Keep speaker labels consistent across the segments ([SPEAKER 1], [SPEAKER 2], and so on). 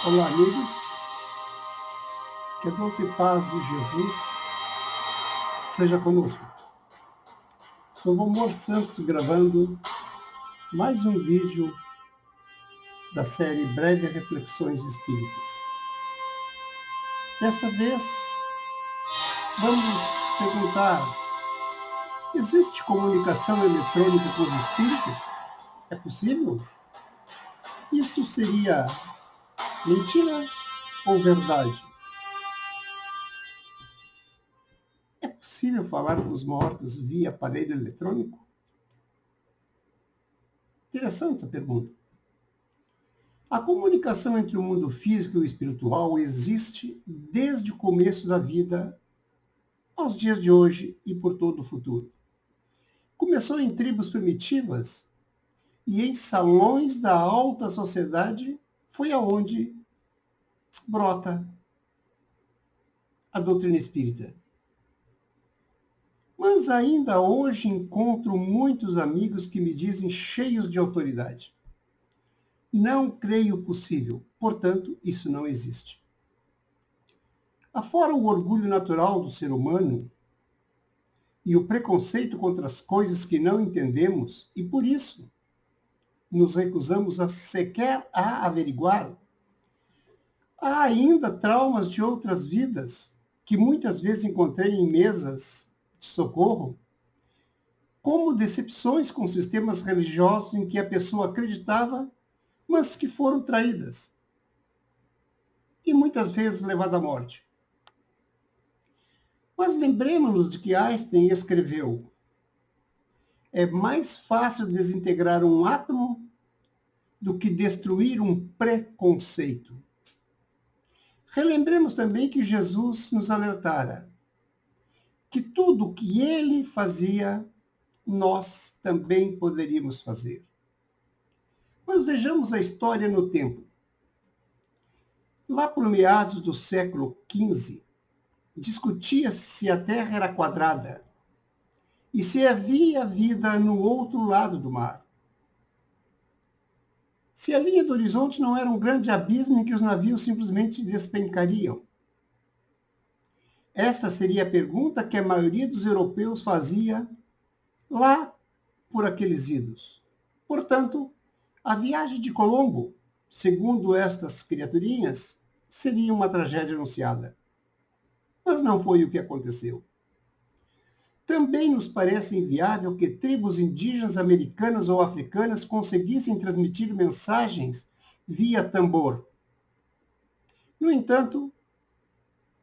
[SPEAKER 1] Olá, amigos. Que a doce paz de Jesus seja conosco. Sou Valmor Santos gravando mais um vídeo da série Breve Reflexões Espíritas. Dessa vez, vamos perguntar: existe comunicação eletrônica com os espíritos? É possível? Isto seria mentira ou verdade? É possível falar com os mortos via aparelho eletrônico? Interessante essa pergunta. A comunicação entre o mundo físico e o espiritual existe desde o começo da vida aos dias de hoje e por todo o futuro. Começou em tribos primitivas e em salões da alta sociedade foi aonde brota a doutrina espírita. Mas ainda hoje encontro muitos amigos que me dizem cheios de autoridade: não creio possível, portanto, isso não existe. Afora o orgulho natural do ser humano e o preconceito contra as coisas que não entendemos, e por isso nos recusamos a sequer a averiguar, há ainda traumas de outras vidas que muitas vezes encontrei em mesas de socorro, como decepções com sistemas religiosos em que a pessoa acreditava, mas que foram traídas e muitas vezes levada à morte. Mas lembremos-nos de que Einstein escreveu: é mais fácil desintegrar um átomo do que destruir um preconceito. Relembremos também que Jesus nos alertara que tudo o que ele fazia, nós também poderíamos fazer. Mas vejamos a história no tempo. Lá por meados do século XV, discutia-se se a Terra era quadrada e se havia vida no outro lado do mar. Se a linha do horizonte não era um grande abismo em que os navios simplesmente despencariam. Esta seria a pergunta que a maioria dos europeus fazia lá por aqueles idos. Portanto, a viagem de Colombo, segundo estas criaturinhas, seria uma tragédia anunciada. Mas não foi o que aconteceu. Também nos parece inviável que tribos indígenas americanas ou africanas conseguissem transmitir mensagens via tambor. No entanto,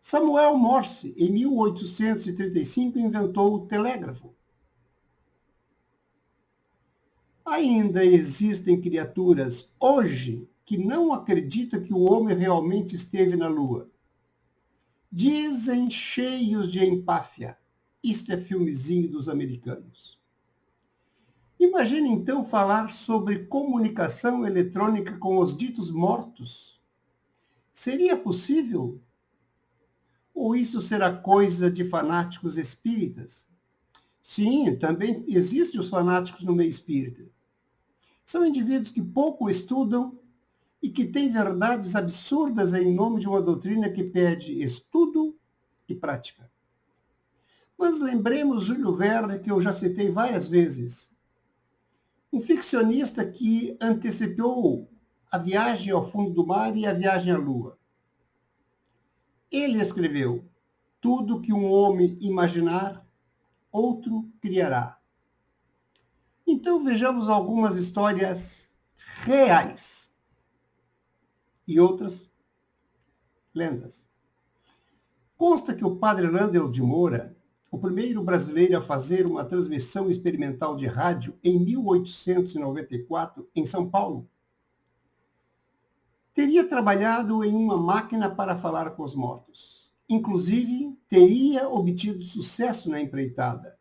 [SPEAKER 1] Samuel Morse, em 1835, inventou o telégrafo. Ainda existem criaturas hoje que não acreditam que o homem realmente esteve na Lua. Dizem cheios de empáfia: isto é filmezinho dos americanos. Imagine então falar sobre comunicação eletrônica com os ditos mortos. Seria possível? Ou isso será coisa de fanáticos espíritas? Sim, também existem os fanáticos no meio espírita. São indivíduos que pouco estudam e que têm verdades absurdas em nome de uma doutrina que pede estudo e prática. Mas lembremos Júlio Verne, que eu já citei várias vezes. Um ficcionista que antecipou a viagem ao fundo do mar e a viagem à Lua. Ele escreveu: tudo que um homem imaginar, outro criará. Então vejamos algumas histórias reais e outras lendas. Consta que o padre Landel de Moura, o primeiro brasileiro a fazer uma transmissão experimental de rádio em 1894, em São Paulo, teria trabalhado em uma máquina para falar com os mortos. Inclusive, teria obtido sucesso na empreitada.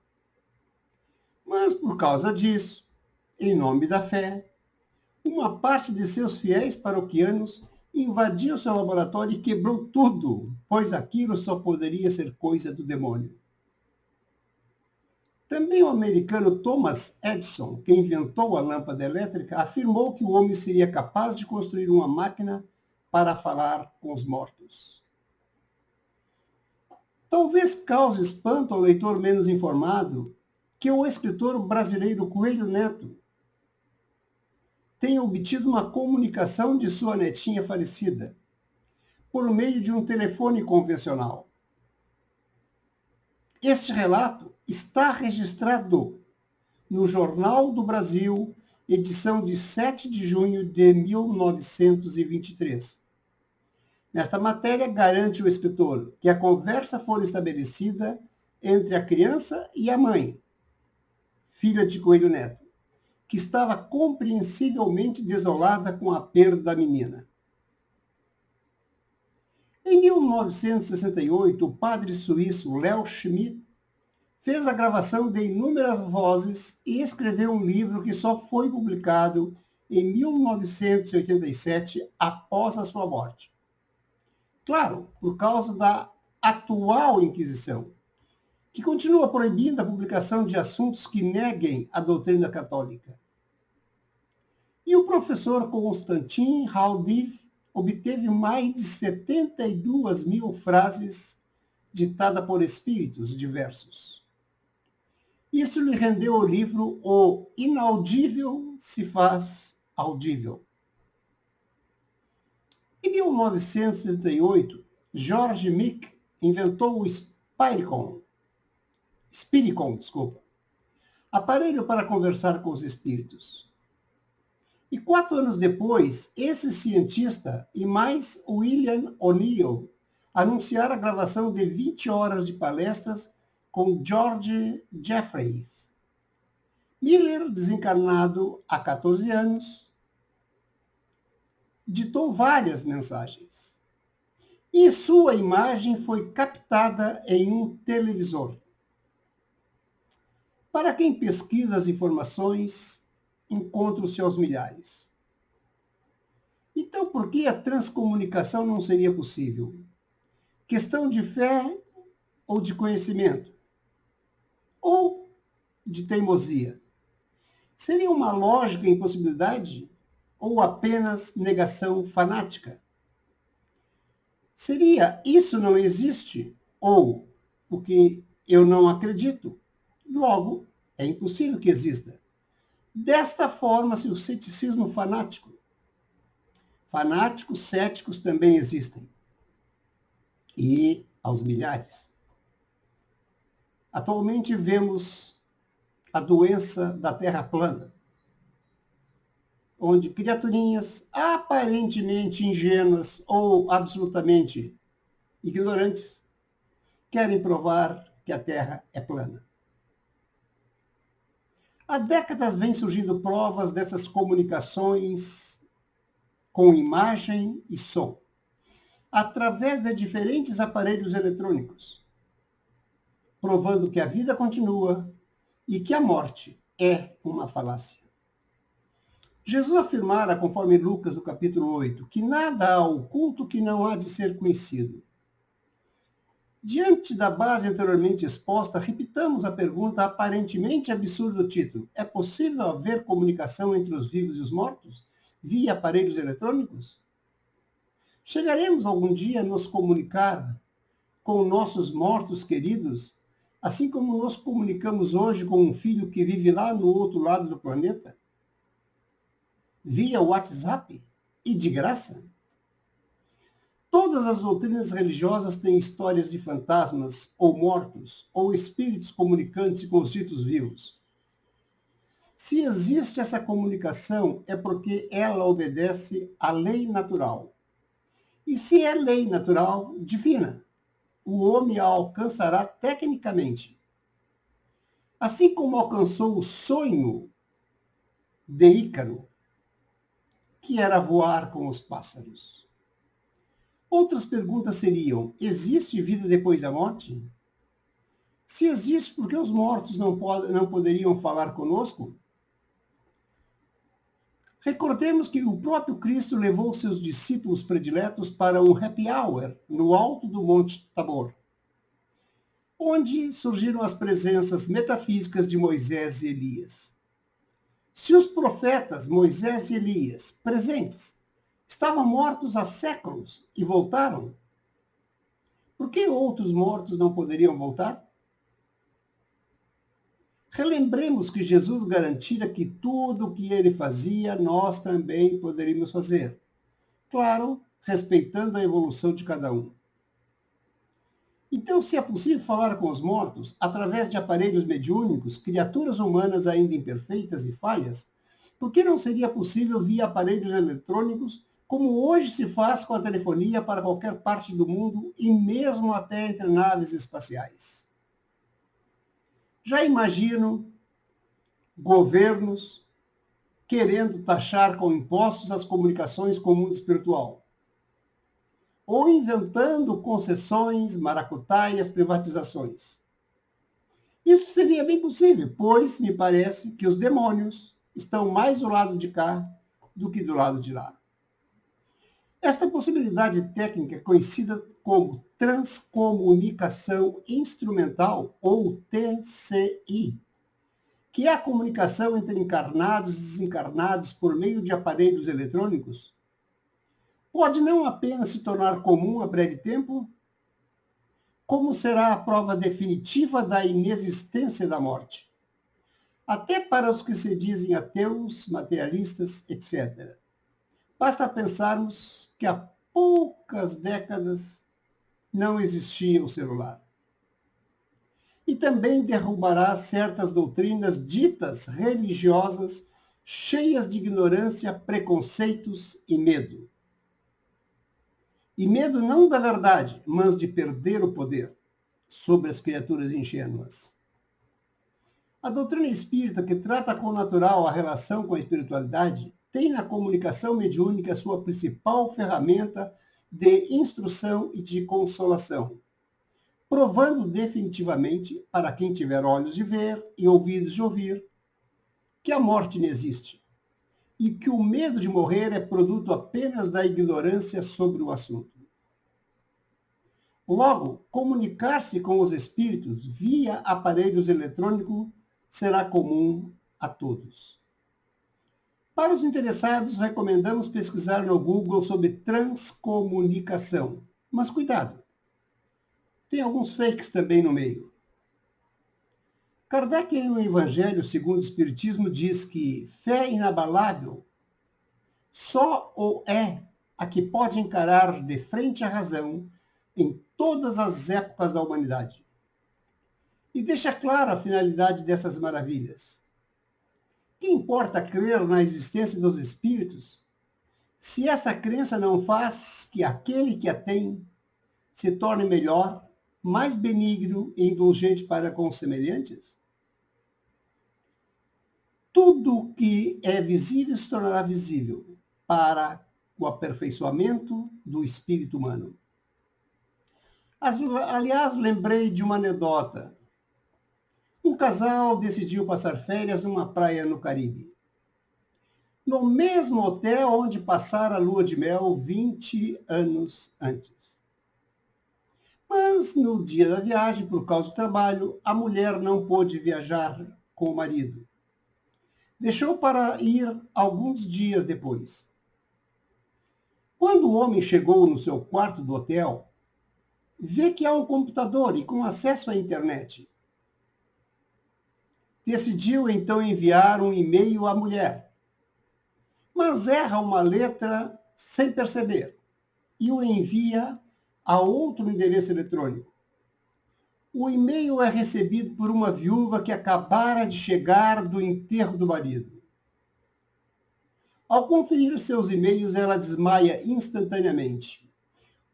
[SPEAKER 1] Mas, por causa disso, em nome da fé, uma parte de seus fiéis paroquianos invadiu seu laboratório e quebrou tudo, pois aquilo só poderia ser coisa do demônio. Também o americano Thomas Edison, que inventou a lâmpada elétrica, afirmou que o homem seria capaz de construir uma máquina para falar com os mortos. Talvez cause espanto ao leitor menos informado que o escritor brasileiro Coelho Neto tenha obtido uma comunicação de sua netinha falecida por meio de um telefone convencional. Este relato está registrado no Jornal do Brasil, edição de 7 de junho de 1923. Nesta matéria, garante o escritor que a conversa foi estabelecida entre a criança e a mãe, filha de Coelho Neto, que estava compreensivelmente desolada com a perda da menina. Em 1968, o padre suíço Léo Schmidt fez a gravação de inúmeras vozes e escreveu um livro que só foi publicado em 1987, após a sua morte. Claro, por causa da atual Inquisição, que continua proibindo a publicação de assuntos que neguem a doutrina católica. E o professor Constantin Haudiv obteve mais de 72 mil frases ditadas por espíritos diversos. Isso lhe rendeu o livro O Inaudível se faz audível. Em 1978, George Mick inventou o Spiricon, aparelho para conversar com os espíritos. E 4 anos depois, esse cientista e mais William O'Neill anunciaram a gravação de 20 horas de palestras com George Jeffreys. Miller, desencarnado há 14 anos, ditou várias mensagens. E sua imagem foi captada em um televisor. Para quem pesquisa as informações, encontram-se aos milhares. Então, por que a transcomunicação não seria possível? Questão de fé ou de conhecimento? Ou de teimosia? Seria uma lógica impossibilidade ou apenas negação fanática? Seria isso não existe ou porque eu não acredito? Logo, é impossível que exista. Desta forma-se o ceticismo fanático. Fanáticos céticos também existem. E aos milhares. Atualmente vemos a doença da Terra plana, onde criaturinhas aparentemente ingênuas ou absolutamente ignorantes querem provar que a Terra é plana. Há décadas vêm surgindo provas dessas comunicações com imagem e som, através de diferentes aparelhos eletrônicos, provando que a vida continua e que a morte é uma falácia. Jesus afirmara, conforme Lucas, no capítulo 8, que nada há oculto que não há de ser conhecido. Diante da base anteriormente exposta, repitamos a pergunta aparentemente absurda do título. É possível haver comunicação entre os vivos e os mortos via aparelhos eletrônicos? Chegaremos algum dia a nos comunicar com nossos mortos queridos, assim como nos comunicamos hoje com um filho que vive lá no outro lado do planeta? Via WhatsApp e de graça? Todas as doutrinas religiosas têm histórias de fantasmas ou mortos ou espíritos comunicando-se com os ditos vivos. Se existe essa comunicação, é porque ela obedece à lei natural. E se é lei natural, divina, o homem a alcançará tecnicamente. Assim como alcançou o sonho de Ícaro, que era voar com os pássaros. Outras perguntas seriam: existe vida depois da morte? Se existe, por que os mortos não poderiam falar conosco? Recordemos que o próprio Cristo levou seus discípulos prediletos para um happy hour no alto do Monte Tabor, onde surgiram as presenças metafísicas de Moisés e Elias. Se os profetas Moisés e Elias, presentes, Estavam mortos há séculos e voltaram. Por que outros mortos não poderiam voltar? Relembremos que Jesus garantira que tudo o que ele fazia, nós também poderíamos fazer. Claro, respeitando a evolução de cada um. Então, se é possível falar com os mortos através de aparelhos mediúnicos, criaturas humanas ainda imperfeitas e falhas, por que não seria possível via aparelhos eletrônicos, como hoje se faz com a telefonia para qualquer parte do mundo e mesmo até entre naves espaciais? Já imagino governos querendo taxar com impostos as comunicações com o mundo espiritual, ou inventando concessões, maracutaias, privatizações. Isso seria bem possível, pois me parece que os demônios estão mais do lado de cá do que do lado de lá. Esta possibilidade técnica é conhecida como transcomunicação instrumental, ou TCI, que é a comunicação entre encarnados e desencarnados por meio de aparelhos eletrônicos, pode não apenas se tornar comum a breve tempo, como será a prova definitiva da inexistência da morte. Até para os que se dizem ateus, materialistas, etc. Basta pensarmos que há poucas décadas não existia o celular. E também derrubará certas doutrinas ditas religiosas, cheias de ignorância, preconceitos e medo. E medo não da verdade, mas de perder o poder sobre as criaturas ingênuas. A doutrina espírita, que trata com natural a relação com a espiritualidade, tem na comunicação mediúnica sua principal ferramenta de instrução e de consolação, provando definitivamente, para quem tiver olhos de ver e ouvidos de ouvir, que a morte não existe e que o medo de morrer é produto apenas da ignorância sobre o assunto. Logo, comunicar-se com os espíritos via aparelhos eletrônicos será comum a todos. Para os interessados, recomendamos pesquisar no Google sobre transcomunicação. Mas cuidado, tem alguns fakes também no meio. Kardec, em O Evangelho segundo o Espiritismo, diz que fé inabalável só ou é a que pode encarar de frente a razão em todas as épocas da humanidade. E deixa clara a finalidade dessas maravilhas. Que importa crer na existência dos espíritos, se essa crença não faz que aquele que a tem se torne melhor, mais benigno e indulgente para com os semelhantes? Tudo que é visível se tornará visível para o aperfeiçoamento do espírito humano. Aliás, lembrei de uma anedota. Um casal decidiu passar férias numa praia no Caribe, no mesmo hotel onde passara a lua de mel 20 anos antes. Mas no dia da viagem, por causa do trabalho, a mulher não pôde viajar com o marido. Deixou para ir alguns dias depois. Quando o homem chegou no seu quarto do hotel, vê que há um computador e com acesso à internet. Decidiu então enviar um e-mail à mulher, mas erra uma letra sem perceber e o envia a outro endereço eletrônico. O e-mail é recebido por uma viúva que acabara de chegar do enterro do marido. Ao conferir seus e-mails, ela desmaia instantaneamente.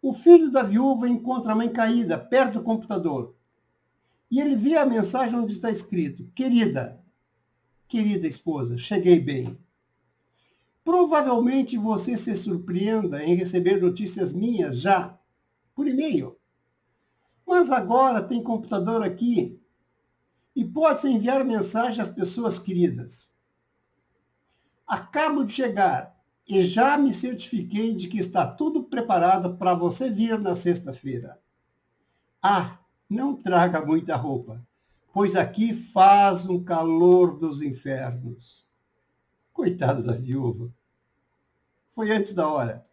[SPEAKER 1] O filho da viúva encontra a mãe caída perto do computador. E ele vê a mensagem onde está escrito: querida esposa, cheguei bem. Provavelmente você se surpreenda em receber notícias minhas já por e-mail. Mas agora tem computador aqui e pode-se enviar mensagem às pessoas queridas. Acabo de chegar e já me certifiquei de que está tudo preparado para você vir na sexta-feira. Ah, não traga muita roupa, pois aqui faz um calor dos infernos. Coitada da viúva. Foi antes da hora.